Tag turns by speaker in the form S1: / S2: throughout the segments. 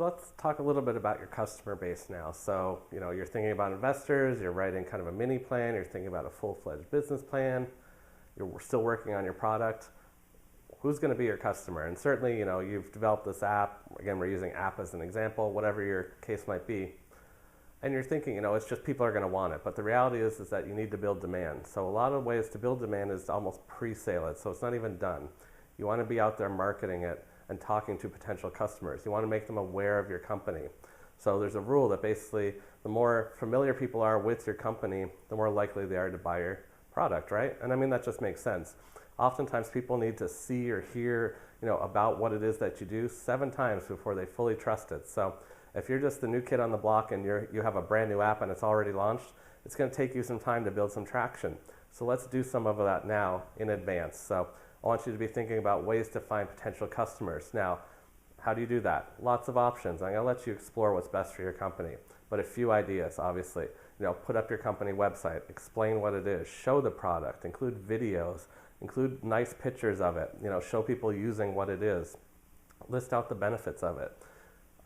S1: So let's talk a little bit about your customer base now. So, you're thinking about investors, you're writing kind of a mini plan, you're thinking about a full-fledged business plan, you're still working on your product. Who's going to be your customer? And certainly, you've developed this app. Again, we're using app as an example, whatever your case might be. And you're thinking, it's just people are going to want it. But the reality is that you need to build demand. So a lot of ways to build demand is to almost pre-sale it. So it's not even done. You want to be out there marketing it and talking to potential customers. You want to make them aware of your company. So there's a rule that basically the more familiar people are with your company, the more likely they are to buy your product, right? And I mean, that just makes sense. Oftentimes people need to see or hear, about what it is that you do 7 times before they fully trust it. So if you're just the new kid on the block and you have a brand new app and it's already launched, it's going to take you some time to build some traction. So let's do some of that now in advance. So I want you to be thinking about ways to find potential customers. Now, how do you do that? Lots of options. I'm going to let you explore what's best for your company, but a few ideas, obviously. Put up your company website, explain what it is, show the product, include videos, include nice pictures of it, show people using what it is, list out the benefits of it.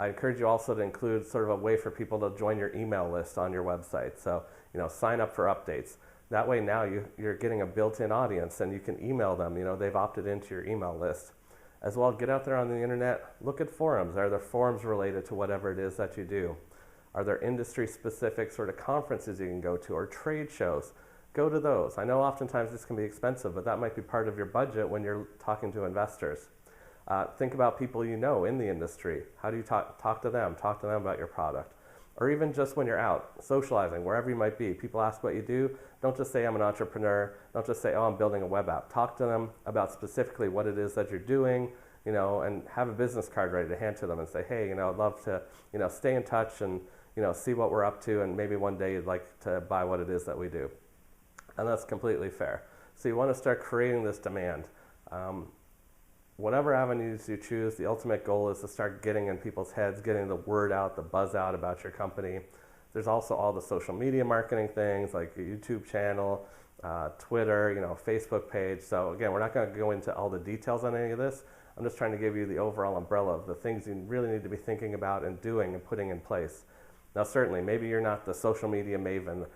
S1: I encourage you also to include sort of a way for people to join your email list on your website. So, sign up for updates. That way now you're getting a built-in audience and you can email them, they've opted into your email list. As well, get out there on the internet, look at forums. Are there forums related to whatever it is that you do? Are there industry-specific sort of conferences you can go to or trade shows? Go to those. I know oftentimes this can be expensive, but that might be part of your budget when you're talking to investors. Think about people in the industry. How do you talk to them? Talk to them about your product. Or even just when you're out, socializing, wherever you might be. People ask what you do. Don't just say, I'm an entrepreneur. Don't just say, oh, I'm building a web app. Talk to them about specifically what it is that you're doing, and have a business card ready to hand to them and say, hey, I'd love to, stay in touch and, see what we're up to, and maybe one day you'd like to buy what it is that we do. And that's completely fair. So you want to start creating this demand. Whatever avenues you choose, the ultimate goal is to start getting in people's heads, getting the word out, the buzz out about your company. There's also all the social media marketing things like your YouTube channel, Twitter, Facebook page. So again, we're not going to go into all the details on any of this. I'm just trying to give you the overall umbrella of the things you really need to be thinking about and doing and putting in place. Now, certainly, maybe you're not the social media maven.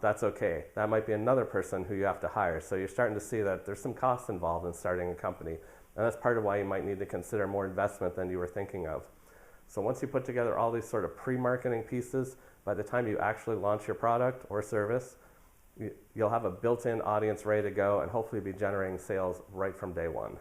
S1: That's okay. That might be another person who you have to hire. So you're starting to see that there's some costs involved in starting a company. And that's part of why you might need to consider more investment than you were thinking of. So once you put together all these sort of pre-marketing pieces, by the time you actually launch your product or service, you'll have a built-in audience ready to go and hopefully be generating sales right from day one.